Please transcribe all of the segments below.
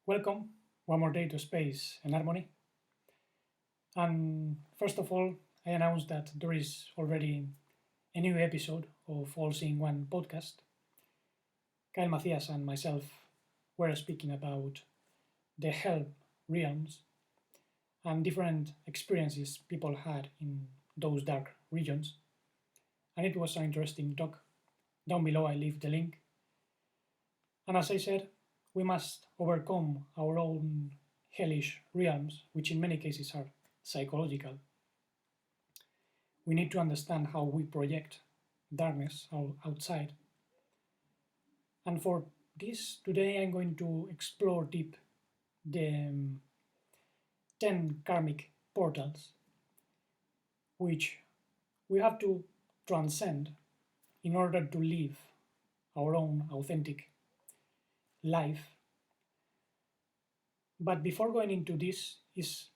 Welcome one more day to Space and Harmony. And first of all, I announce that there is already a new episode of All Seeing One podcast. Kyle Macias and myself were speaking about the hell realms and different experiences people had in those dark regions. And it was an interesting talk. Down below, I leave the link. And as I said, we must overcome our own hellish realms, which in many cases are psychological. We need to understand how we project darkness outside. And for this, today I'm going to explore deep the 10 karmic portals, which we have to transcend in order to live our own authentic life. But before going into this, it's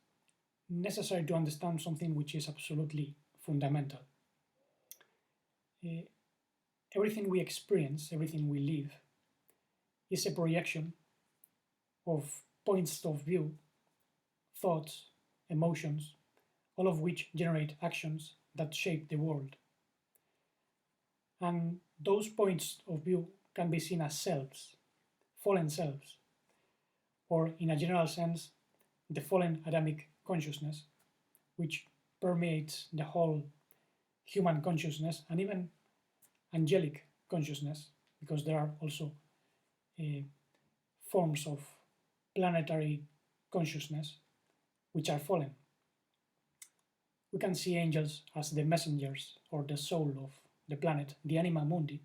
necessary to understand something which is absolutely fundamental. Uh, Everything we experience, everything we live, is a projection of points of view, thoughts, emotions, all of which generate actions that shape the world. And those points of view can be seen as selves, fallen selves, or in a general sense, the fallen Adamic consciousness, which permeates the whole human consciousness and even angelic consciousness, because there are also forms of planetary consciousness which are fallen. We can see angels as the messengers or the soul of the planet, the anima mundi.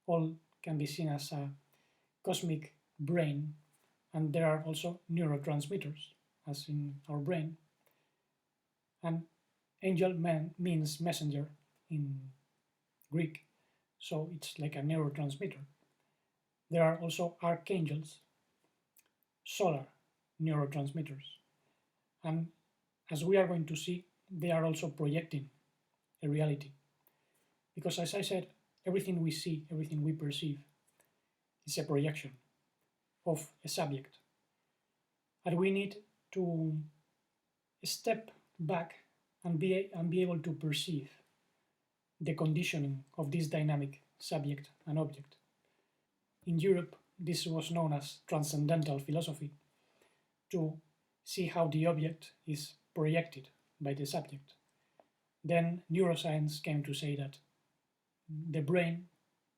All can be seen as a cosmic brain, and there are also neurotransmitters, as in our brain. And angel means messenger in Greek, so it's like a neurotransmitter. There are also archangels, solar neurotransmitters. And as we are going to see, they are also projecting a reality. Because as I said, everything we see, everything we perceive, is a projection of a subject. And we need to step back and be able to perceive the conditioning of this dynamic subject and object. In Europe, this was known as transcendental philosophy, to see how the object is projected by the subject. Then neuroscience came to say that the brain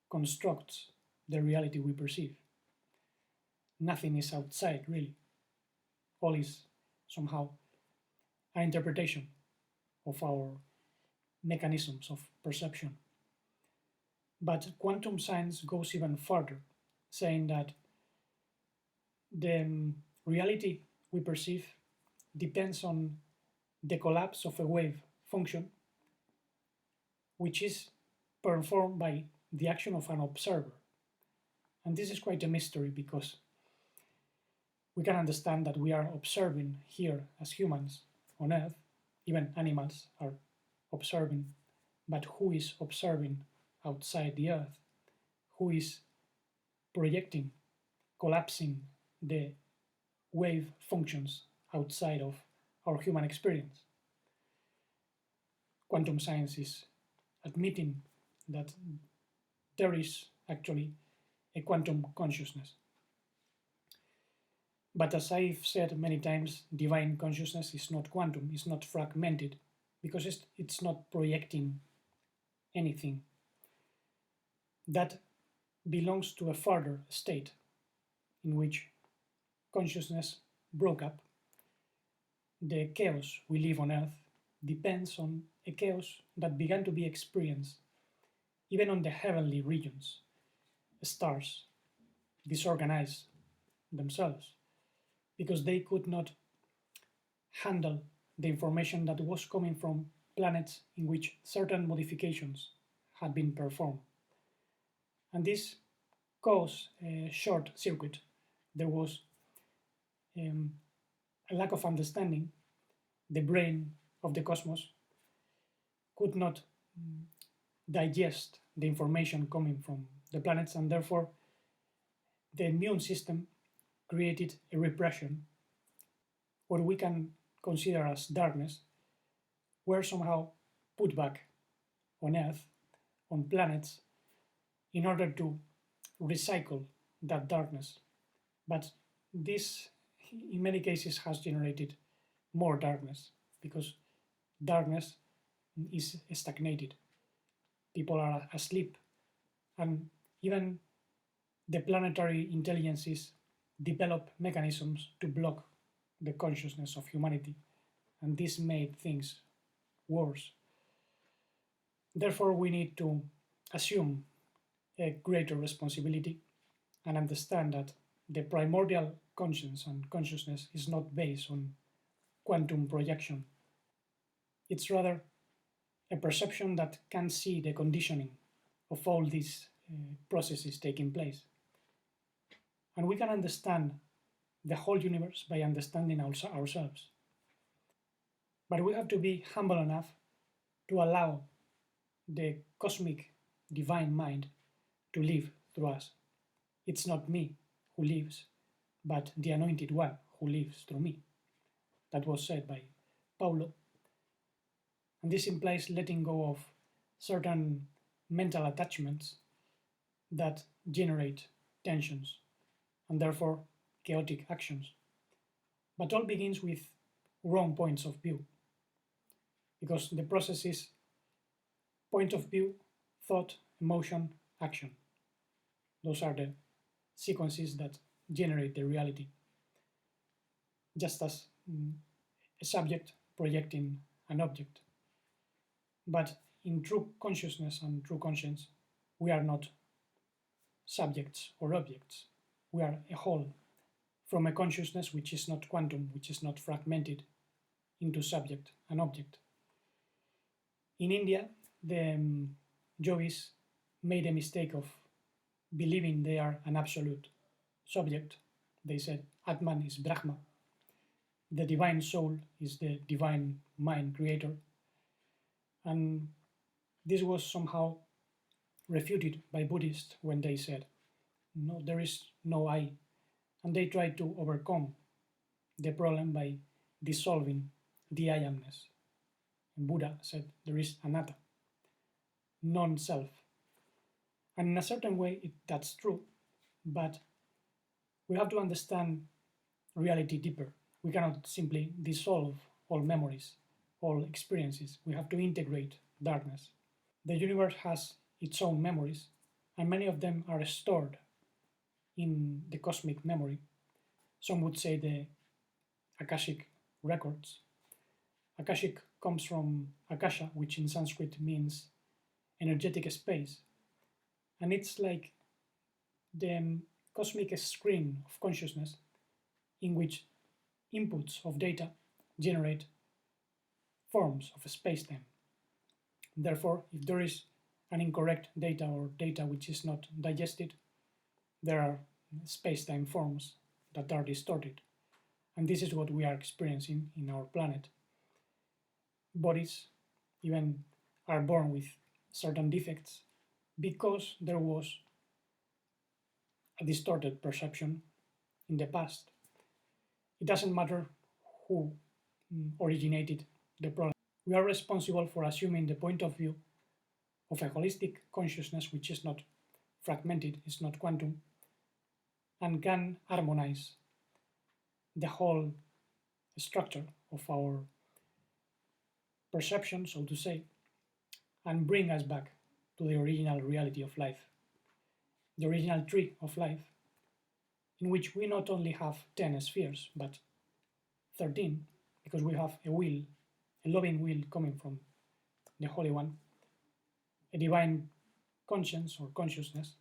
constructs the reality we perceive. Nothing is outside, really. All is somehow an interpretation of our mechanisms of perception. But quantum science goes even further, saying that the reality we perceive depends on the collapse of a wave function, which is performed by the action of an observer. And this is quite a mystery because we can understand that we are observing here as humans on Earth, even animals are observing, but who is observing outside the Earth? Who is projecting, collapsing the wave functions outside of our human experience? Quantum science is admitting that there is actually a quantum consciousness. But as I've said many times, divine consciousness is not quantum, it's not fragmented, because it's not projecting anything. That belongs to a further state in which consciousness broke up. The chaos we live on Earth depends on a chaos that began to be experienced even on the heavenly regions. Stars disorganized themselves because they could not handle the information that was coming from planets in which certain modifications had been performed. And this caused a short circuit. There was a lack of understanding. The brain of the cosmos could not digest the information coming from the planets, and therefore the immune system created a repression, what we can consider as darkness, were somehow put back on Earth, on planets, in order to recycle that darkness. But this, in many cases, has generated more darkness because darkness is stagnated. People are asleep, and even the planetary intelligences develop mechanisms to block the consciousness of humanity, and this made things worse. Therefore, we need to assume a greater responsibility and understand that the primordial conscience and consciousness is not based on quantum projection. It's rather a perception that can see the conditioning of all these processes taking place. And we can understand the whole universe by understanding ourselves. But we have to be humble enough to allow the cosmic divine mind to live through us. It's not me who lives, but the anointed one who lives through me. That was said by Paulo. And this implies letting go of certain mental attachments that generate tensions and therefore chaotic actions. But all begins with wrong points of view, because the process is point of view, thought, emotion, action. Those are the sequences that generate the reality, just as a subject projecting an object. But in true consciousness and true conscience, we are not subjects or objects. We are a whole from a consciousness which is not quantum, which is not fragmented into subject and object. In India, the yogis made a mistake of believing they are an absolute subject. They said Atman is Brahma, the divine soul is the divine mind creator. And this was somehow refuted by Buddhists when they said, no, there is no I. And they tried to overcome the problem by dissolving the I amness. And Buddha said there is anatta, non-self. And in a certain way, that's true, but we have to understand reality deeper. We cannot simply dissolve all memories, all experiences. We have to integrate darkness. The universe has its own memories, and many of them are stored in the cosmic memory. Some would say the Akashic records. Akashic comes from Akasha, which in Sanskrit means energetic space. And it's like the cosmic screen of consciousness in which inputs of data generate forms of space-time. Therefore, if there is an incorrect data or data which is not digested, there are space-time forms that are distorted. And this is what we are experiencing in our planet. Bodies even are born with certain defects because there was a distorted perception in the past. It doesn't matter who originated the problem. We are responsible for assuming the point of view of a holistic consciousness which is not fragmented, is not quantum, and can harmonize the whole structure of our perception, so to say, and bring us back to the original reality of life, the original tree of life, in which we not only have 10 spheres, but 13, because we have a will, a loving will coming from the Holy One, a divine conscience or consciousness,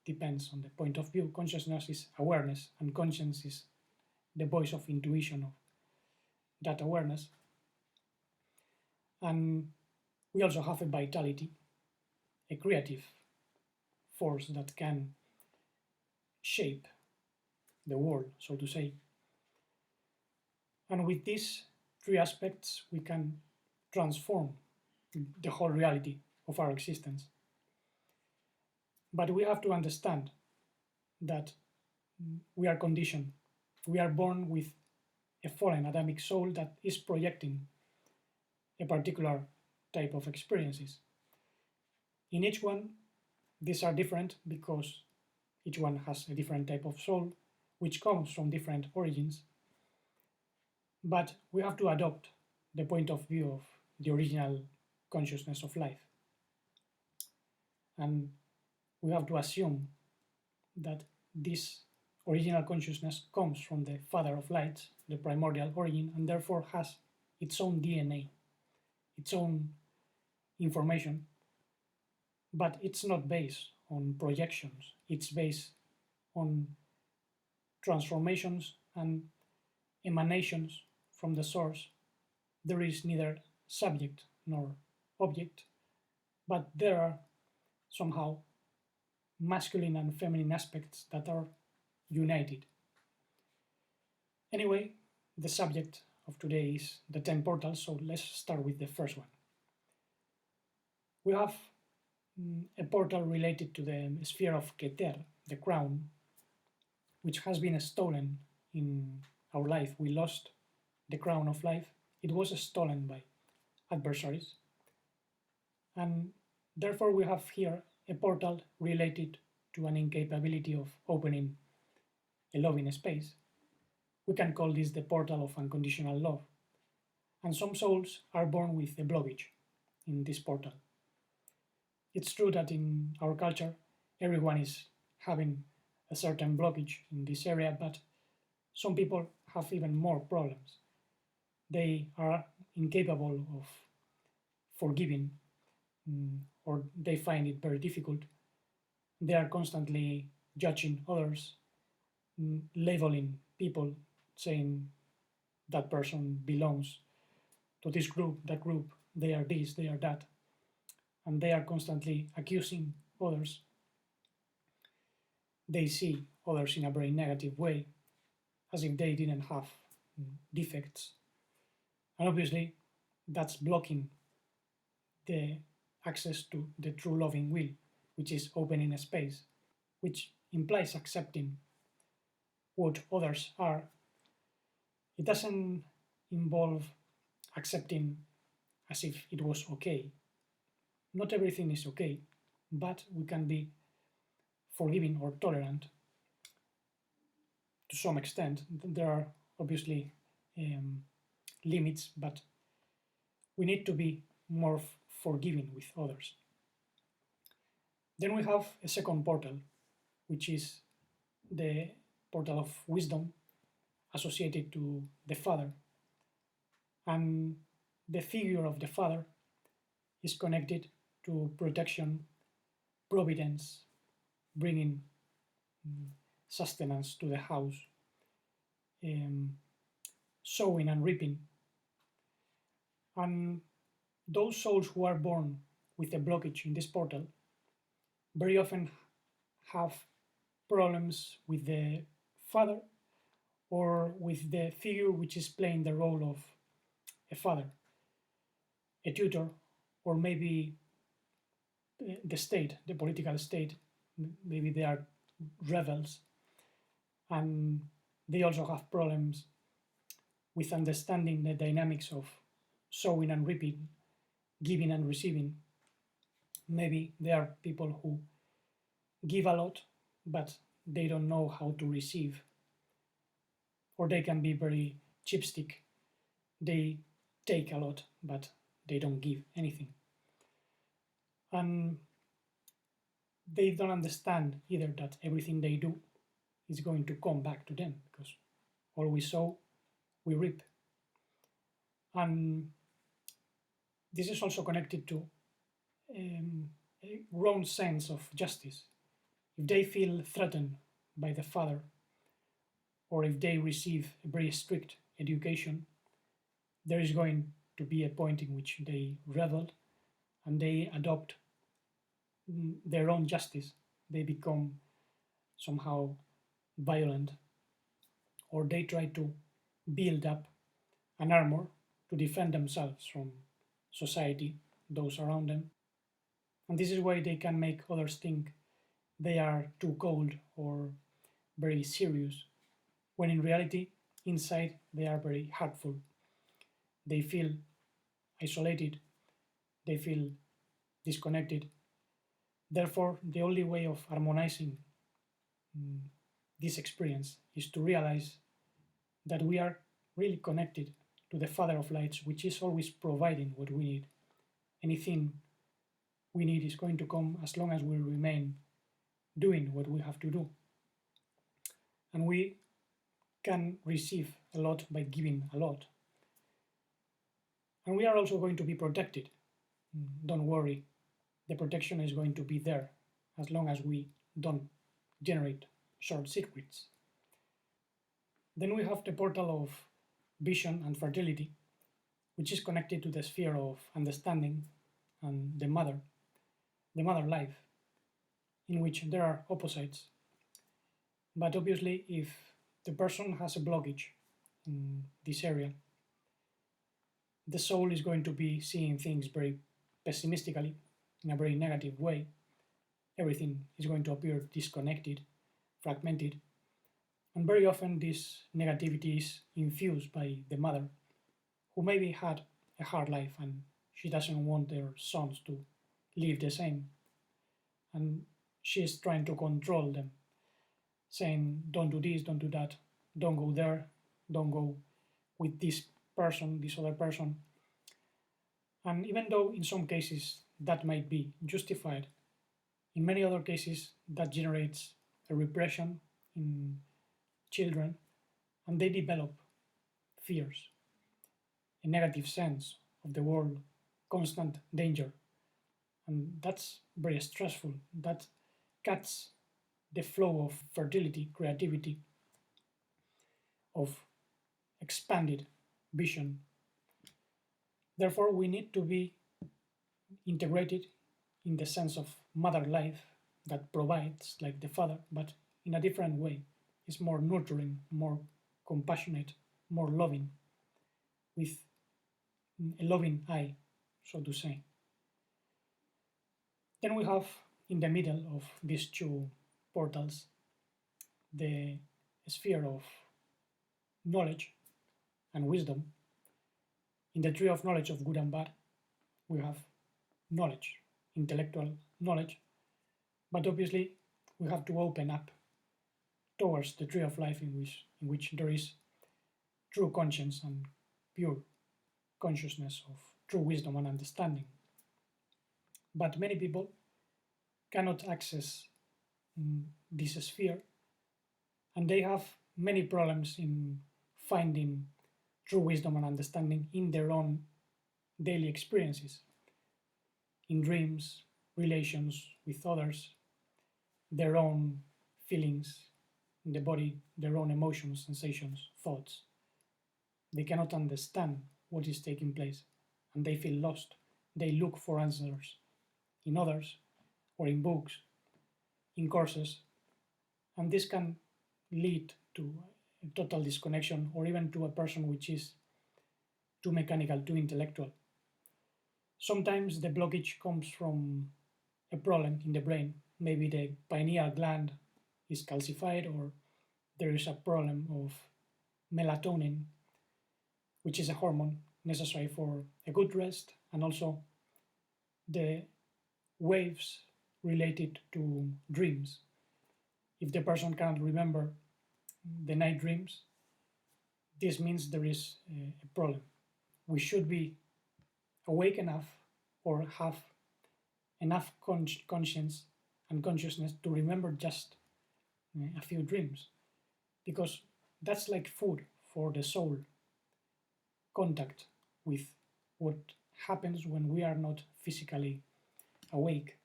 depends on the point of view. Consciousness is awareness, and conscience is the voice of intuition of that awareness. And we also have a vitality, a creative force that can shape the world, so to say. And with these three aspects, we can transform the whole reality of our existence. But we have to understand that we are conditioned we are born with a fallen Adamic soul that is projecting a particular type of experiences. In each one, these are different because each one has a different type of soul, which comes from different origins. But we have to adopt the point of view of the original consciousness of life. And we have to assume that this original consciousness comes from the Father of Lights, the primordial origin, and therefore has its own DNA, its own information, but it's not based on projections, it's based on transformations and emanations from the source. There is neither subject nor object, but there are somehow masculine and feminine aspects that are united. Anyway, the subject of today is the 10 portals, so let's start with the first one. We have a portal related to the sphere of Keter, the crown, which has been stolen in our life. We lost the crown of life. It was stolen by adversaries. And therefore we have here a portal related to an incapability of opening a loving space. We can call this the portal of unconditional love. And some souls are born with a blockage in this portal. It's true that in our culture, everyone is having a certain blockage in this area, but some people have even more problems. They are incapable of forgiving, or they find it very difficult. They are constantly judging others, labeling people, saying that person belongs to this group, that group, they are this, they are that. And they are constantly accusing others. They see others in a very negative way, as if they didn't have defects. And obviously, that's blocking the access to the true loving will, which is opening a space, which implies accepting what others are. It doesn't involve accepting as if it was okay. Not everything is okay, but we can be forgiving or tolerant to some extent. There are obviously limits, but we need to be more forgiving with others. Then we have a second portal, which is the portal of wisdom associated to the Father. And the figure of the Father is connected to protection, providence, bringing sustenance to the house, sowing and reaping. And those souls who are born with a blockage in this portal very often have problems with the Father or with the figure which is playing the role of a father, a tutor, or maybe the state, the political state. Maybe they are rebels, and they also have problems with understanding the dynamics of sowing and reaping, giving and receiving. Maybe there are people who give a lot, but they don't know how to receive, or they can be very chipstick. They take a lot, but they don't give anything. And they don't understand either that everything they do is going to come back to them, because all we sow, we reap. And this is also connected to a wrong sense of justice. If they feel threatened by the Father, or if they receive a very strict education, there is going to be a point in which they rebel and they adopt their own justice. They become somehow violent, or they try to build up an armor to defend themselves from society, those around them. And this is why they can make others think they are too cold or very serious. when in reality, inside they are very hurtful. They feel isolated, they feel disconnected. Therefore, the only way of harmonizing mm, this experience is to realize that we are really connected to the Father of Lights, which is always providing what we need. Anything we need is going to come as long as we remain doing what we have to do. And we can receive a lot by giving a lot. And we are also going to be protected. Don't worry, the protection is going to be there as long as we don't generate short circuits. Then we have the portal of vision and fertility, which is connected to the sphere of understanding and the mother life, in which there are opposites. But obviously, if the person has a blockage in this area, the soul is going to be seeing things very pessimistically, in a very negative way. Everything is going to appear disconnected, fragmented, and very often this negativity is infused by the mother, who maybe had a hard life and she doesn't want their sons to live the same. And she is trying to control them, saying, don't do this, don't do that, don't go there, don't go with this person, this other person. And even though in some cases that might be justified, in many other cases that generates a repression in children, and they develop fears, a negative sense of the world, constant danger. And that's very stressful. That cuts the flow of fertility, creativity, of expanded vision. Therefore, we need to be integrated in the sense of mother life that provides, like the father, but in a different way. It's more nurturing, more compassionate, more loving, with a loving eye, so to say. Then we have in the middle of these two portals the sphere of knowledge and wisdom. In the tree of knowledge of good and bad, we have knowledge, intellectual knowledge, but obviously we have to open up towards the tree of life in which there is true conscience and pure consciousness of true wisdom and understanding. But many people cannot access this sphere, and they have many problems in finding true wisdom and understanding in their own daily experiences, in dreams, relations with others, their own feelings in the body, their own emotions, sensations, thoughts. They cannot understand what is taking place and they feel lost. They look for answers in others or in books, in courses, and this can lead to a total disconnection or even to a person which is too mechanical, too intellectual. Sometimes the blockage comes from a problem in the brain. Maybe the pineal gland is calcified, or there is a problem of melatonin, which is a hormone necessary for a good rest, and also the waves related to dreams. If the person can't remember the night dreams, this means there is a problem. We should be awake enough or have enough conscience and consciousness to remember just a few dreams, because that's like food for the soul, contact with what happens when we are not physically awake.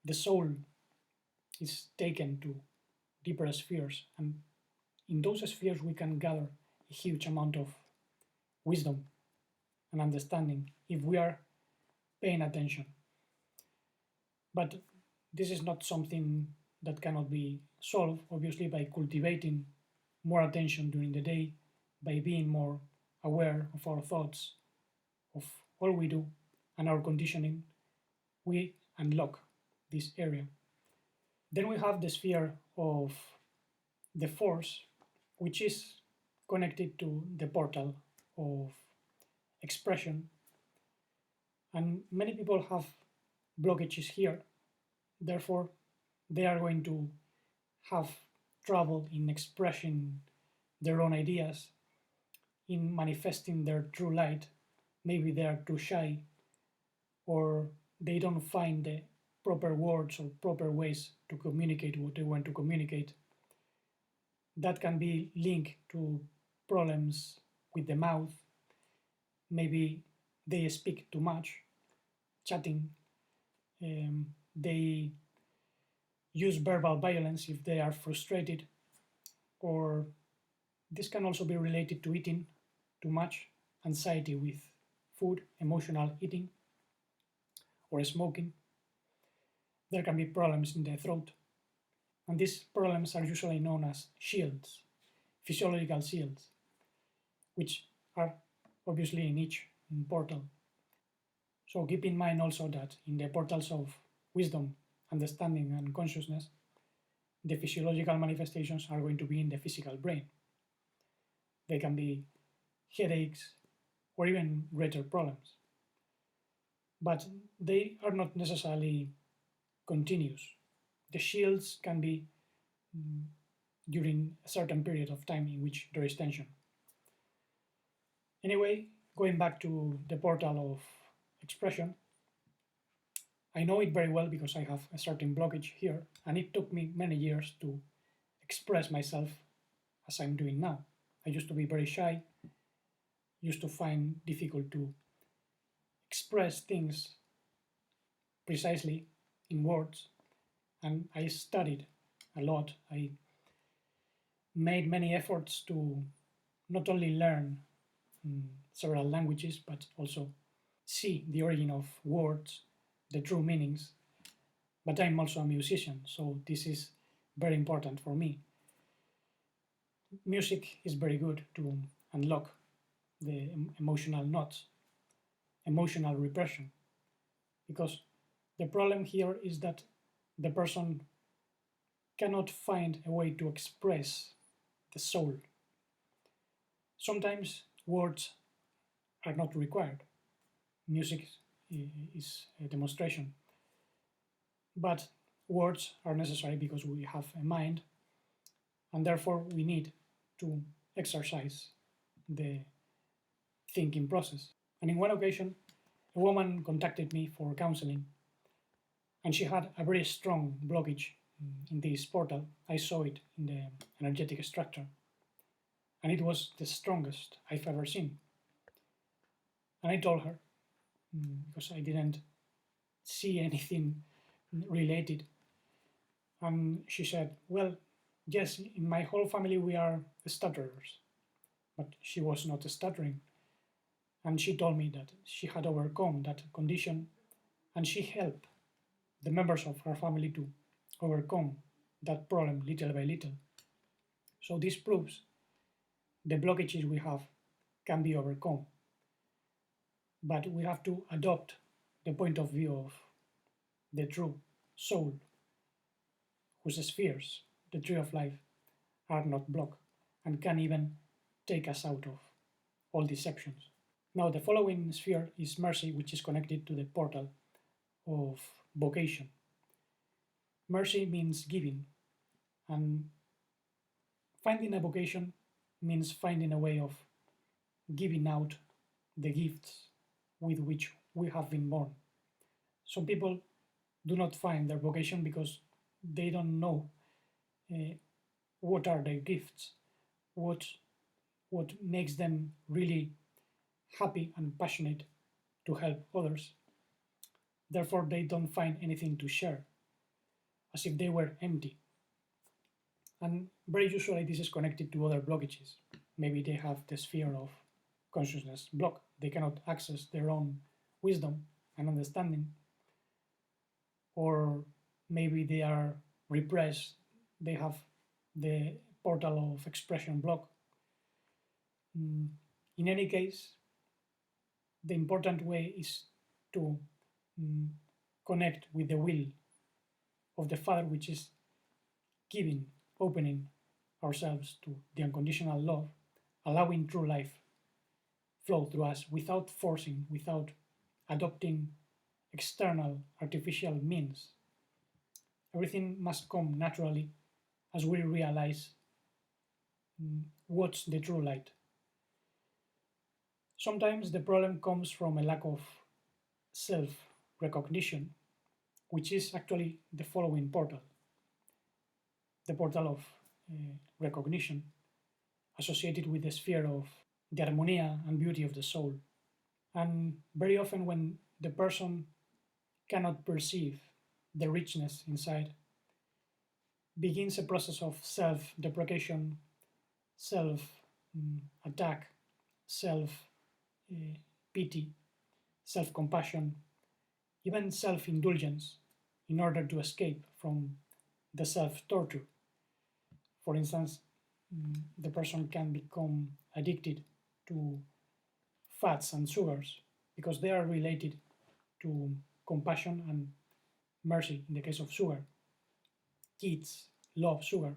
The soul is taken to deeper spheres, and in those spheres we can gather a huge amount of wisdom and understanding if we are paying attention. But this is not something that cannot be solved, obviously, by cultivating more attention during the day, by being more aware of our thoughts, of all we do, and our conditioning. We unlock this area. Then we have the sphere of the force which is connected to the portal of expression. And many people have blockages here, therefore, they are going to have trouble in expressing their own ideas, in manifesting their true light. Maybe they are too shy, or they don't find the proper words or proper ways to communicate what they want to communicate. That can be linked to problems with the mouth. Maybe they speak too much, chatting. They use verbal violence if they are frustrated, or this can also be related to eating too much, anxiety with food, emotional eating, or smoking. There can be problems in the throat, and these problems are usually known as shields, physiological shields, which are obviously in each portal. So keep in mind also that in the portals of wisdom, understanding, and consciousness, the physiological manifestations are going to be in the physical brain. They can be headaches or even greater problems. But they are not necessarily continuous. The shields can be during a certain period of time in which there is tension. Anyway, going back to the portal of expression, I know it very well because I have a certain blockage here, and it took me many years to express myself as I'm doing now. I used to be very shy, used to find difficult to express things precisely in words, and I studied a lot. I made many efforts to not only learn several languages, but also see the origin of words, the true meanings. But I'm also a musician, so this is very important for me. Music is very good to unlock the emotional knots, emotional repression, because the problem here is that the person cannot find a way to express the soul. Sometimes words are not required. Music is a demonstration. But words are necessary because we have a mind, and therefore we need to exercise the thinking process. And in one occasion, a woman contacted me for counseling, and she had a very strong blockage in this portal. I saw it in the energetic structure, and it was the strongest I've ever seen. And I told her, because I didn't see anything related, and she said, well, yes, in my whole family we are stutterers. But she was not stuttering. And she told me that she had overcome that condition, and she helped the members of her family to overcome that problem little by little. So this proves the blockages we have can be overcome. But we have to adopt the point of view of the true soul, whose spheres, the tree of life, are not blocked and can even take us out of all deceptions. Now, the following sphere is mercy, which is connected to the portal of vocation. Mercy means giving, and finding a vocation means finding a way of giving out the gifts with which we have been born. Some people do not find their vocation because they don't know what are their gifts, what makes them really happy and passionate to help others. Therefore, they don't find anything to share, as if they were empty. And very usually, this is connected to other blockages. Maybe they have the sphere of consciousness blocked. They cannot access their own wisdom and understanding. Or maybe they are repressed. They have the portal of expression block. In any case, the important way is to connect with the will of the Father, which is giving, opening ourselves to the unconditional love, allowing true life flow through us without forcing, without adopting external artificial means. Everything must come naturally as we realize what's the true light. Sometimes the problem comes from a lack of self recognition, which is actually the following portal, the portal of recognition associated with the sphere of the harmonia and beauty of the soul. And very often, when the person cannot perceive the richness inside, begins a process of self deprecation, self attack, self pity, self compassion, even self indulgence in order to escape from the self torture. For instance, the person can become addicted to fats and sugars because they are related to compassion and mercy in the case of sugar. Kids love sugar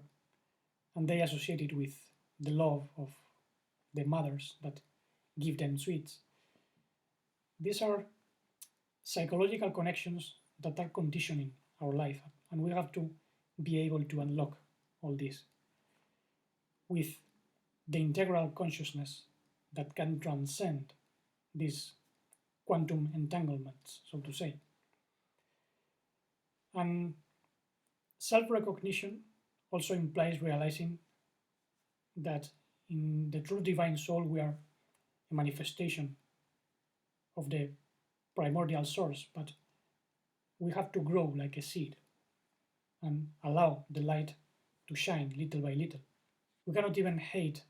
and they associate it with the love of the mothers that give them sweets. These are psychological connections that are conditioning our life, and we have to be able to unlock all this with the integral consciousness that can transcend these quantum entanglements, so to say. And self recognition also implies realizing that in the true divine soul we are a manifestation of the primordial source, but we have to grow like a seed and allow the light to shine little by little. We cannot even hate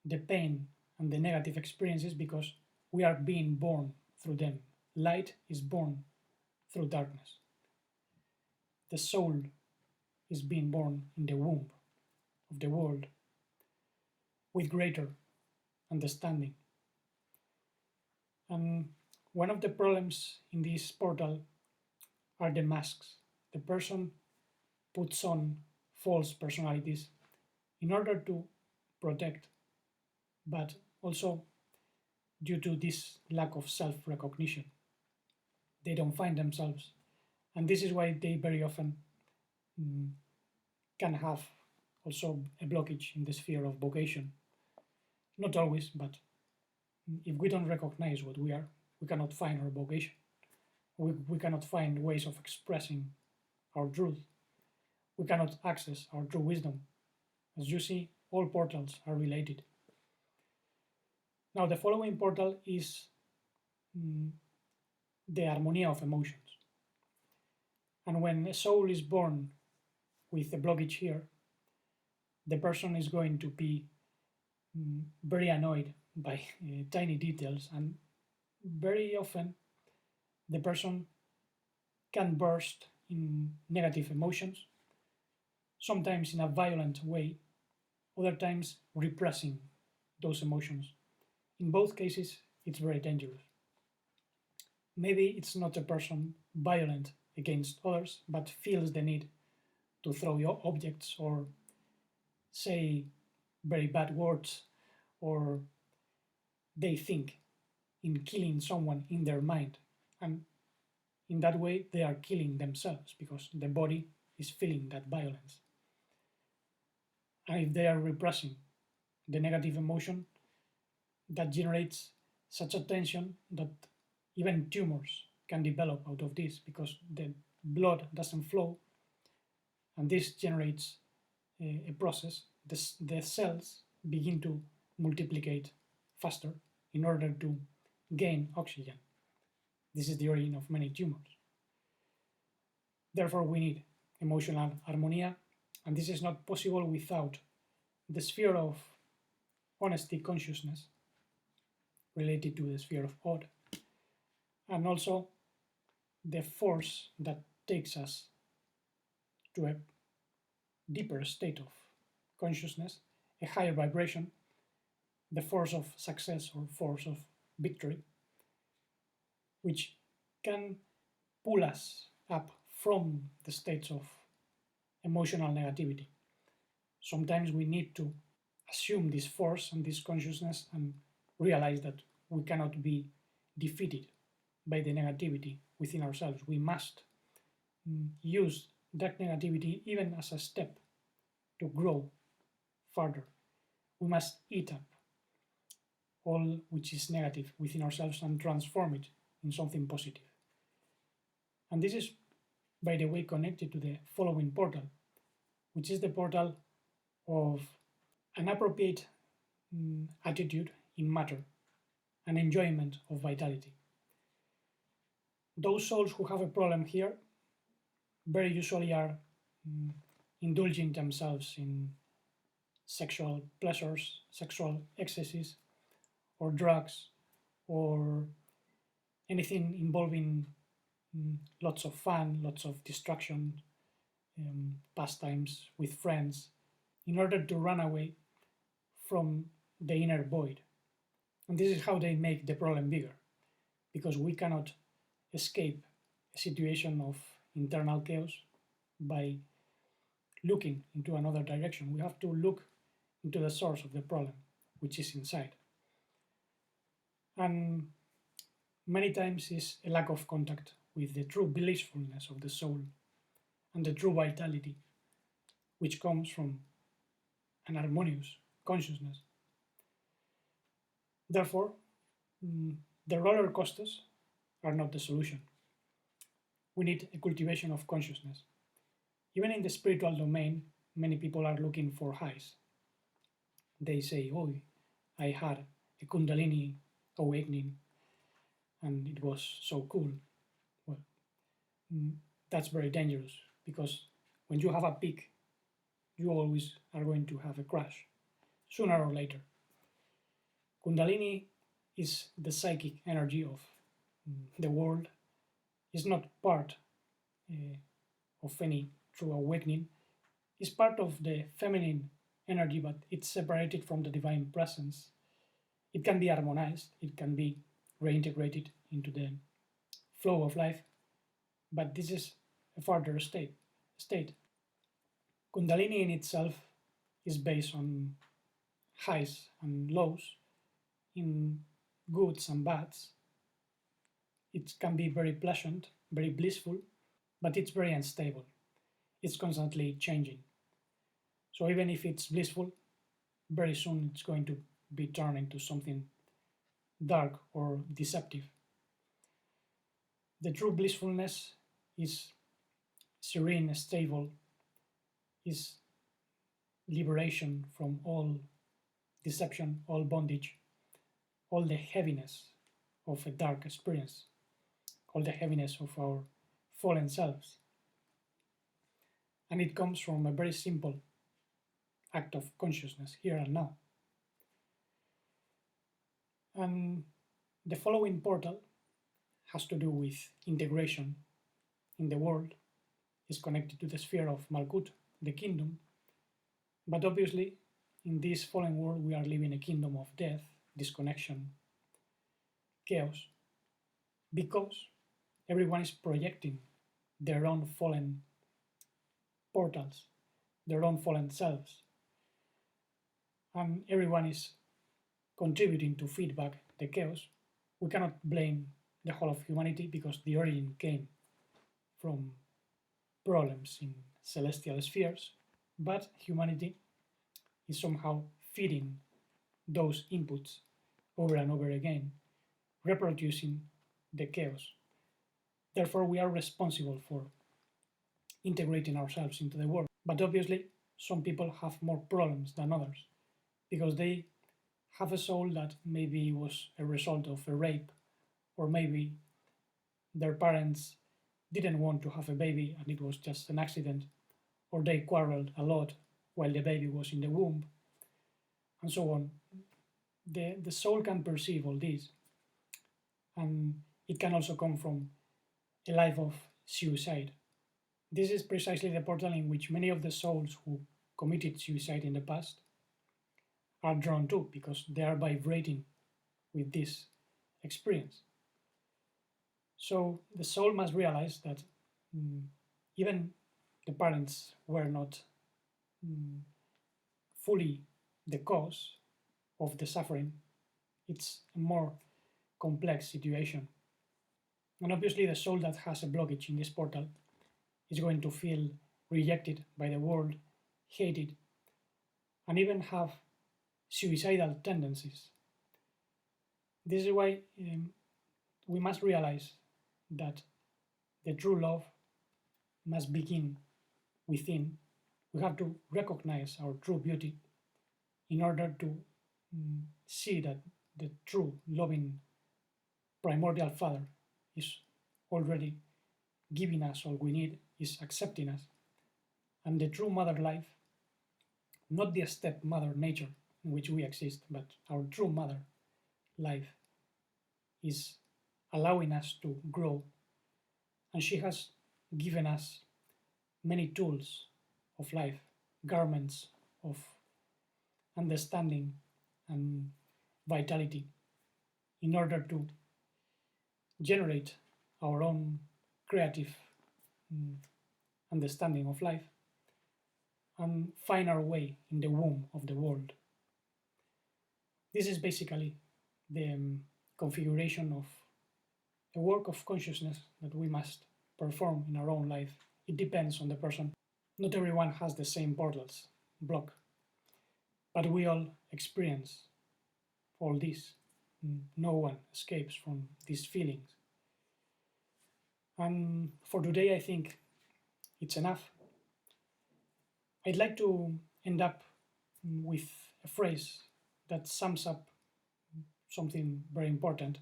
the pain and the negative experiences because we are being born through them. Light is born through darkness. The soul is being born in the womb of the world with greater understanding. And one of the problems in this portal are the masks. The person puts on false personalities in order to protect, but also due to this lack of self recognition. They don't find themselves. And this is why they very often can have also a blockage in the sphere of vocation. Not always, but if we don't recognize what we are, we cannot find our vocation. We cannot find ways of expressing our truth. We cannot access our true wisdom. As you see, all portals are related. Now, the following portal is the harmonia of emotions. And when a soul is born with a blockage here, the person is going to be very annoyed by tiny details, and very often the person can burst in negative emotions, sometimes in a violent way, other times repressing those emotions. In both cases, it's very dangerous. Maybe it's not a person violent against others, but feels the need to throw objects or say very bad words, or they think in killing someone in their mind. And in that way, they are killing themselves because the body is feeling that violence. And if they are repressing the negative emotion, that generates such a tension that even tumors can develop out of this because the blood doesn't flow, and this generates a process. The cells begin to multiplicate faster in order to gain oxygen. This is the origin of many tumors. Therefore, we need emotional harmonia, and this is not possible without the sphere of honesty consciousness related to the sphere of odd, and also the force that takes us to a deeper state of consciousness, a higher vibration, the force of success or force of victory, which can pull us up from the states of emotional negativity. Sometimes we need to assume this force and this consciousness and realize that we cannot be defeated by the negativity within ourselves. We must use that negativity even as a step to grow further. We must eat up all which is negative within ourselves and transform it in something positive. And this is, by the way, connected to the following portal, which is the portal of an appropriate attitude in matter and enjoyment of vitality. Those souls who have a problem here very usually are indulging themselves in sexual pleasures, sexual excesses, or drugs, or anything involving lots of fun, lots of distraction, pastimes with friends, in order to run away from the inner void. And this is how they make the problem bigger, because we cannot escape a situation of internal chaos by looking into another direction. We have to look into the source of the problem, which is inside. And many times is a lack of contact with the true blissfulness of the soul and the true vitality, which comes from an harmonious consciousness. Therefore, the roller coasters are not the solution. We need a cultivation of consciousness. Even in the spiritual domain, many people are looking for highs. They say, oh, I had a Kundalini awakening and it was so cool. Well, that's very dangerous, because when you have a peak, you always are going to have a crash, sooner or later. Kundalini is the psychic energy of the world. It's not part of any true awakening. It's part of the feminine energy, but it's separated from the divine presence. It can be harmonized, it can be reintegrated into the flow of life, but this is a further state. Kundalini in itself is based on highs and lows, in goods and bads. It can be very pleasant, very blissful, but it's very unstable. It's constantly changing. So even if it's blissful, very soon it's going to be turned into something dark or deceptive. The true blissfulness is serene, stable, is liberation from all deception, all bondage, all the heaviness of a dark experience, all the heaviness of our fallen selves. And it comes from a very simple act of consciousness here and now. And the following portal has to do with integration in the world, is connected to the sphere of Malkut, the kingdom. But obviously, in this fallen world, we are living a kingdom of death, disconnection, chaos, because everyone is projecting their own fallen portals, their own fallen selves. And everyone is contributing to feedback the chaos. We cannot blame the whole of humanity, because the origin came from problems in celestial spheres, but humanity is somehow feeding those inputs over and over again, reproducing the chaos. Therefore, we are responsible for integrating ourselves into the world. But obviously, some people have more problems than others, because they have a soul that maybe was a result of a rape, or maybe their parents didn't want to have a baby and it was just an accident, or they quarreled a lot while the baby was in the womb, and so on. The soul can perceive all this, and it can also come from a life of suicide. This is precisely the portal in which many of the souls who committed suicide in the past are drawn to, because they are vibrating with this experience. So the soul must realize that even the parents were not fully the cause of the suffering, it's a more complex situation. And obviously, the soul that has a blockage in this portal is going to feel rejected by the world, hated, and even have suicidal tendencies. This is why we must realize that the true love must begin within. We have to recognize our true beauty in order to see that the true loving primordial Father is already giving us all we need, is accepting us. And the true mother life, not the stepmother nature in which we exist, but our true mother life is allowing us to grow. And she has given us many tools of life, garments of understanding and vitality in order to generate our own creative understanding of life and find our way in the womb of the world. This is basically the configuration of a work of consciousness that we must perform in our own life. It depends on the person. Not everyone has the same portals block, but we all experience all this. No one escapes from these feelings. And for today, I think it's enough. I'd like to end up with a phrase that sums up something very important.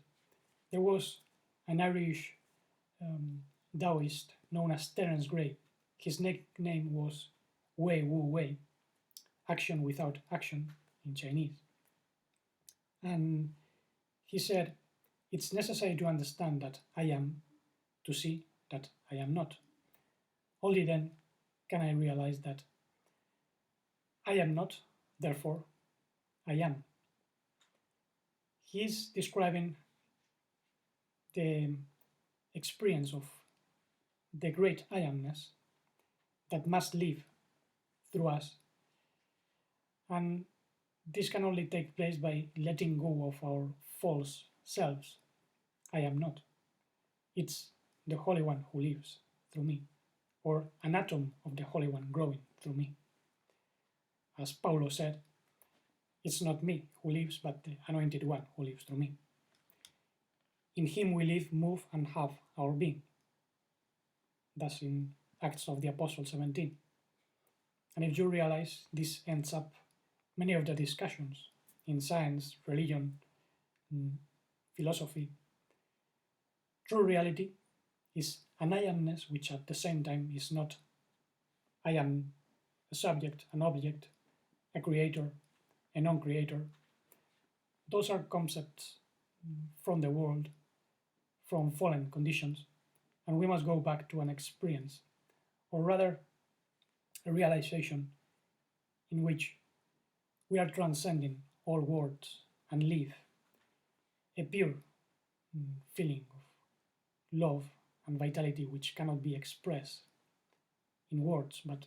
There was an Irish Taoist known as Terence Gray. His nickname was Wei Wu Wei, action without action in Chinese. And he said, it's necessary to understand that I am to see that I am not. Only then can I realize that I am not, therefore I am. He is describing the experience of the great I amness that must live through us. And this can only take place by letting go of our false selves. I am not. It's the Holy One who lives through me, or an atom of the Holy One growing through me. As Paulo said, it's not me who lives, but the Anointed One who lives through me. In him we live, move, and have our being. Thus in Acts of the Apostles 17. And if you realize, this ends up many of the discussions in science, religion, philosophy. True reality is an I amness which at the same time is not I am a subject, an object, a creator, a non-creator. Those are concepts from the world, from fallen conditions, and we must go back to an experience, or rather a realization in which we are transcending all words and live a pure feeling of love and vitality which cannot be expressed in words but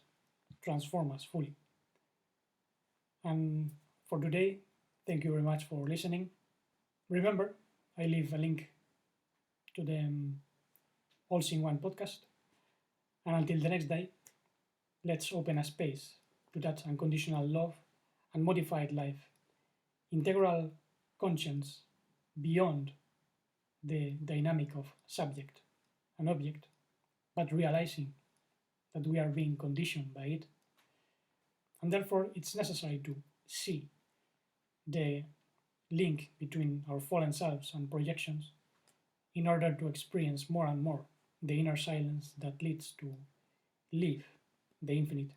transform us fully. And for today, thank you very much for listening. Remember, I leave a link to the All in One podcast. And until the next day, let's open a space to that unconditional love and modified life, integral conscience beyond the dynamic of subject and object, but realizing that we are being conditioned by it. And therefore, it's necessary to see the link between our fallen selves and projections in order to experience more and more the inner silence that leads to live the infinite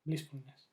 blissfulness.